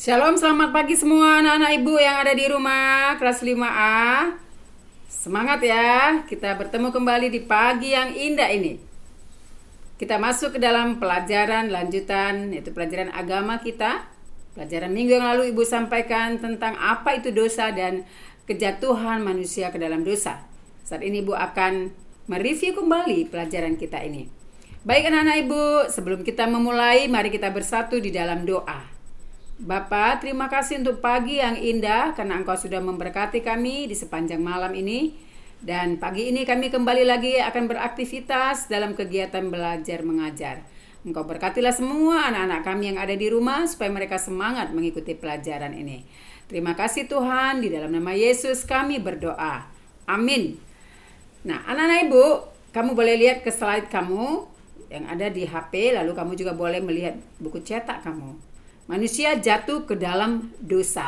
Shalom, selamat pagi semua anak-anak ibu yang ada di rumah kelas 5A. Semangat ya, kita bertemu kembali di pagi yang indah ini. Kita masuk ke dalam pelajaran lanjutan, yaitu pelajaran agama kita. Pelajaran minggu yang lalu ibu sampaikan tentang apa itu dosa dan kejatuhan manusia ke dalam dosa. Saat ini ibu akan mereview kembali pelajaran kita ini. Baik anak-anak ibu, sebelum kita memulai, mari kita bersatu di dalam doa. Bapa, terima kasih untuk pagi yang indah karena Engkau sudah memberkati kami di sepanjang malam ini. Dan pagi ini kami kembali lagi akan beraktivitas dalam kegiatan belajar mengajar. Engkau berkatilah semua anak-anak kami yang ada di rumah supaya mereka semangat mengikuti pelajaran ini. Terima kasih Tuhan, di dalam nama Yesus kami berdoa. Amin. Nah, anak-anak ibu, kamu boleh lihat ke slide kamu yang ada di HP, lalu kamu juga boleh melihat buku cetak kamu. Manusia jatuh ke dalam dosa.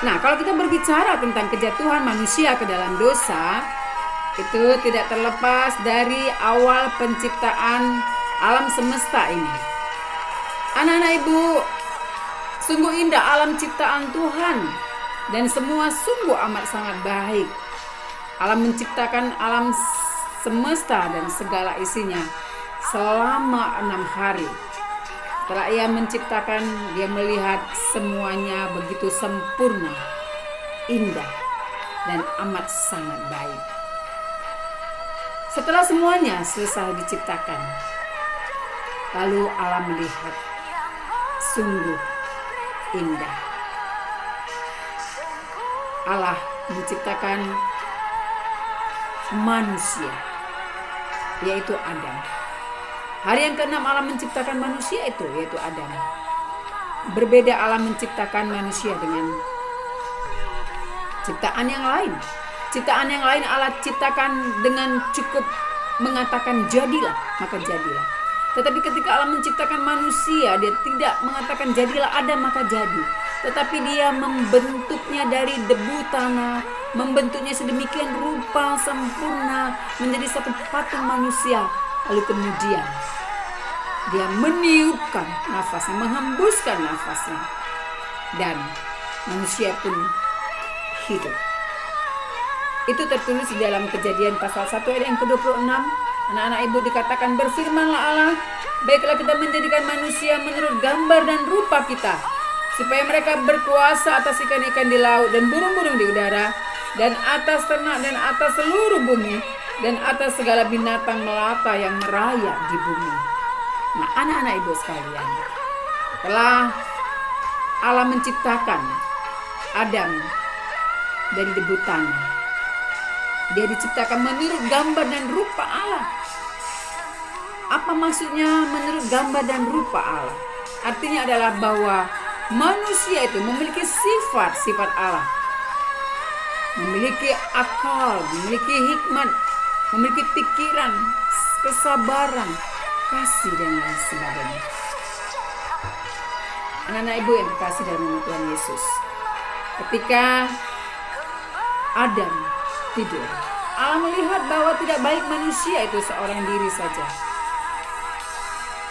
Nah, kalau kita berbicara tentang kejatuhan manusia ke dalam dosa, itu tidak terlepas dari awal penciptaan alam semesta ini. Anak-anak ibu, sungguh indah alam ciptaan Tuhan dan semua sungguh amat sangat baik. Alam menciptakan alam semesta dan segala isinya selama 6 hari. Setelah ia menciptakan, dia melihat semuanya begitu sempurna, indah, dan amat sangat baik. Setelah semuanya selesai diciptakan, lalu Allah melihat sungguh indah. Allah menciptakan manusia, yaitu Adam. Hari yang ke-6 Allah menciptakan manusia itu, yaitu Adam. Berbeda Allah menciptakan manusia dengan ciptaan yang lain. Ciptaan yang lain Allah ciptakan dengan cukup mengatakan jadilah, maka jadilah. Tetapi ketika Allah menciptakan manusia, dia tidak mengatakan jadilah Adam, maka jadi. Tetapi dia membentuknya dari debu tanah, membentuknya sedemikian rupa sempurna menjadi satu patung manusia. Lalu kemudian dia meniupkan nafasnya, menghembuskan nafasnya, dan manusia pun hidup. Itu tertulis di dalam Kejadian pasal 1 ayat yang ke-26. Anak-anak ibu dikatakan, berfirmanlah Allah, baiklah kita menjadikan manusia menurut gambar dan rupa kita, supaya mereka berkuasa atas ikan-ikan di laut dan burung-burung di udara, dan atas ternak dan atas seluruh bumi, dan atas segala binatang melata yang merayap di bumi. Nah, anak-anak ibu sekalian, setelah Allah menciptakan Adam dari debu tanah, dia diciptakan menurut gambar dan rupa Allah. Apa maksudnya menurut gambar dan rupa Allah? Artinya adalah bahwa manusia itu memiliki sifat-sifat Allah, memiliki akal, memiliki hikmat, memiliki pikiran, kesabaran, kasih, dan lain sebagainya. Anak-anak ibu yang dikasih dalam nama Tuhan Yesus, ketika Adam tidur, Allah melihat bahwa tidak baik manusia itu seorang diri saja.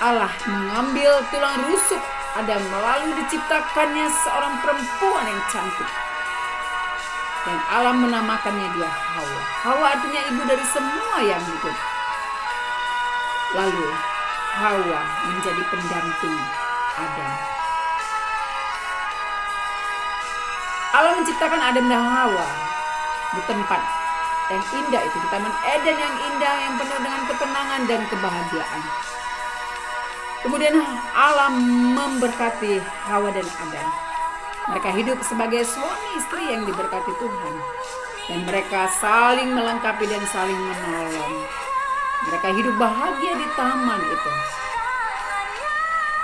Allah mengambil tulang rusuk Adam, lalu diciptakannya seorang perempuan yang cantik. Dan Allah menamakannya dia Hawa. Hawa artinya ibu dari semua yang hidup. Lalu Hawa menjadi pendamping Adam. Allah menciptakan Adam dan Hawa di tempat yang indah itu, di Taman Eden yang indah, yang penuh dengan ketenangan dan kebahagiaan. Kemudian Allah memberkati Hawa dan Adam. Mereka hidup sebagai suami istri yang diberkati Tuhan. Dan mereka saling melengkapi dan saling menolong. Mereka hidup bahagia di taman itu.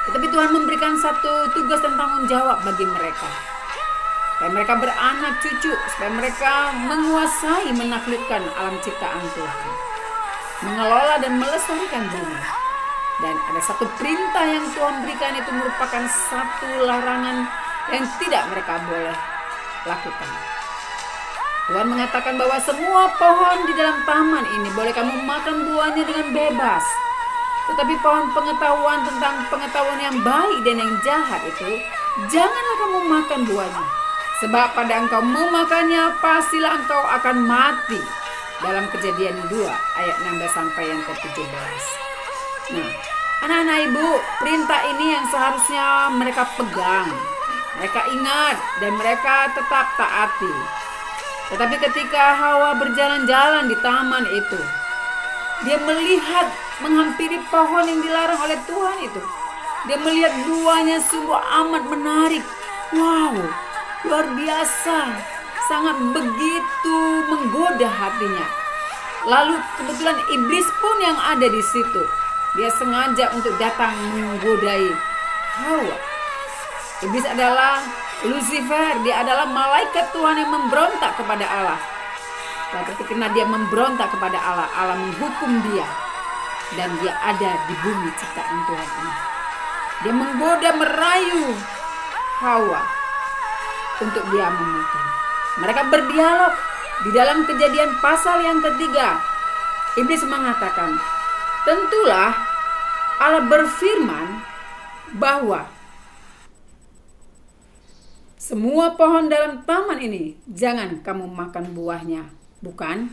Tetapi Tuhan memberikan satu tugas dan tanggung jawab bagi mereka. Supaya mereka beranak cucu, supaya mereka menguasai, menaklukkan alam ciptaan Tuhan. Mengelola dan melestarikan bumi. Dan ada satu perintah yang Tuhan berikan, itu merupakan satu larangan yang tidak mereka boleh lakukan. Tuhan mengatakan bahwa semua pohon di dalam taman ini boleh kamu makan buahnya dengan bebas. Tetapi pohon pengetahuan tentang pengetahuan yang baik dan yang jahat itu janganlah kamu makan buahnya, sebab pada engkau memakannya pastilah engkau akan mati. Dalam Kejadian 2 ayat 16 sampai yang ke-17. Nah, anak-anak ibu, perintah ini yang seharusnya mereka pegang, mereka ingat, dan mereka tetap taati. Tetapi ketika Hawa berjalan-jalan di taman itu, dia melihat menghampiri pohon yang dilarang oleh Tuhan itu. Dia melihat buahnya sungguh amat menarik. Wow, luar biasa. Sangat begitu menggoda hatinya. Lalu kebetulan iblis pun yang ada di situ. Dia sengaja untuk datang menggodai Hawa. Iblis adalah Lucifer, dia adalah malaikat Tuhan yang memberontak kepada Allah. Tapi karena dia memberontak kepada Allah, Allah menghukum dia. Dan dia ada di bumi ciptaan Tuhan ini. Dia menggoda, merayu Hawa untuk dia memakan. Mereka berdialog di dalam Kejadian pasal yang ketiga. Iblis mengatakan, tentulah Allah berfirman bahwa semua pohon dalam taman ini jangan kamu makan buahnya, bukan?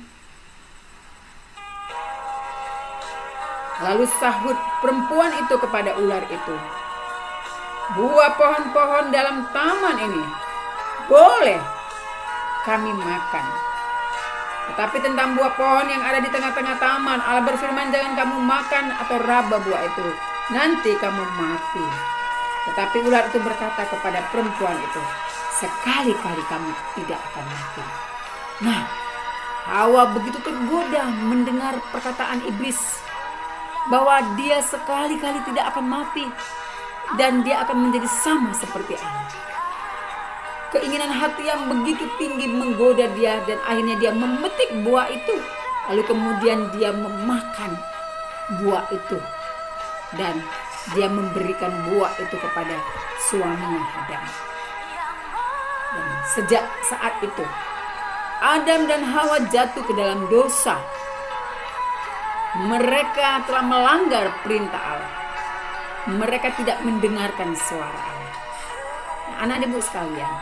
Lalu sahut perempuan itu kepada ular itu, buah pohon-pohon dalam taman ini boleh kami makan. Tetapi tentang buah pohon yang ada di tengah-tengah taman, Allah berfirman, jangan kamu makan atau raba buah itu, nanti kamu mati. Tetapi ular itu berkata kepada perempuan itu, sekali-kali kamu tidak akan mati. Nah, Hawa begitu tergoda mendengar perkataan iblis bahwa dia sekali-kali tidak akan mati dan dia akan menjadi sama seperti Allah. Keinginan hati yang begitu tinggi menggoda dia dan akhirnya dia memetik buah itu. Lalu kemudian dia memakan buah itu dan dia memberikan buah itu kepada suaminya Adam. Dan sejak saat itu Adam dan Hawa jatuh ke dalam dosa. Mereka telah melanggar perintah Allah. Mereka tidak mendengarkan suara Allah. Nah, anak ibu sekalian,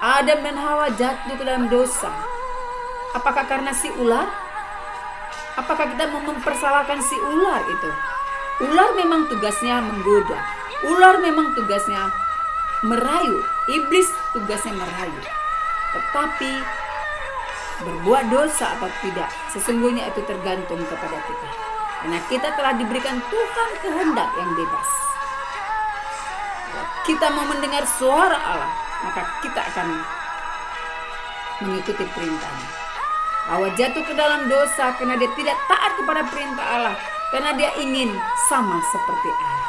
Adam dan Hawa jatuh ke dalam dosa. Apakah karena si ular? Apakah kita mau mempersalahkan si ular itu? Ular memang tugasnya menggoda. Ular memang tugasnya merayu. Iblis tugasnya merayu. Tetapi berbuat dosa atau tidak, sesungguhnya itu tergantung kepada kita. Karena kita telah diberikan Tuhan kehendak yang bebas. Kalau kita mau mendengar suara Allah, maka kita akan mengikuti perintahnya. Hawa jatuh ke dalam dosa karena dia tidak taat kepada perintah Allah, karena dia ingin sama seperti Allah.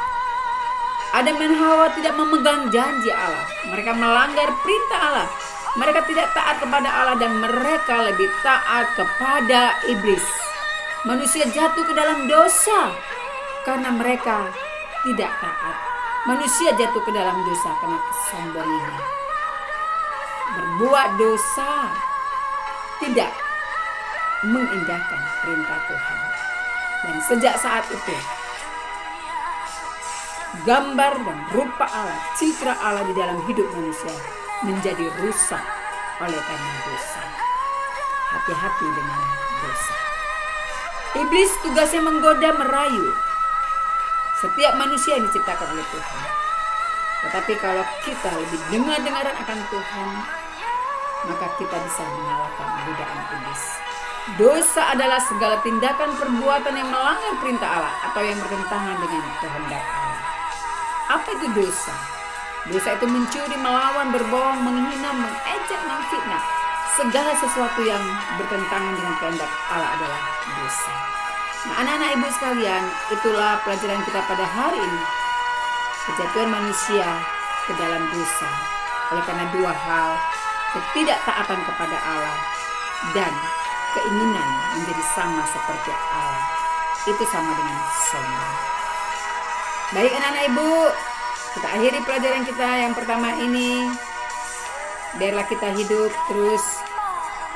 Adam dan Hawa tidak memegang janji Allah. Mereka melanggar perintah Allah. Mereka tidak taat kepada Allah dan mereka lebih taat kepada iblis. Manusia jatuh ke dalam dosa karena mereka tidak taat. Manusia jatuh ke dalam dosa karena kesombongannya. Berbuat dosa tidak mengindahkan perintah Tuhan. Dan sejak saat itu, gambar dan rupa Allah, citra Allah di dalam hidup manusia menjadi rusak oleh karena dosa. Hati-hati dengan dosa. Iblis tugasnya menggoda, merayu setiap manusia yang diciptakan oleh Tuhan. Tetapi kalau kita lebih dengar-dengaran akan Tuhan, maka kita bisa mengalahkan godaan iblis. Dosa adalah segala tindakan perbuatan yang melanggar perintah Allah atau yang bertentangan dengan kehendak Allah. Apa itu dosa? Dosa itu mencuri, melawan, berbohong, menghina, mengejek, memfitnah. Segala sesuatu yang bertentangan dengan kehendak Allah adalah dosa. Nah, anak-anak ibu sekalian, itulah pelajaran kita pada hari ini. Kejatuhan manusia ke dalam dosa oleh karena dua hal: ketidaktaatan kepada Allah dan keinginan menjadi sama seperti Allah. Itu sama dengan sombong. Baik anak-anak ibu, kita akhiri pelajaran kita yang pertama ini. Biarlah kita hidup terus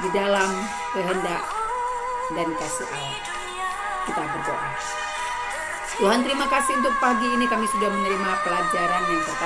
di dalam kehendak dan kasih Allah. Kita berdoa. Tuhan, terima kasih untuk pagi ini kami sudah menerima pelajaran yang pertama.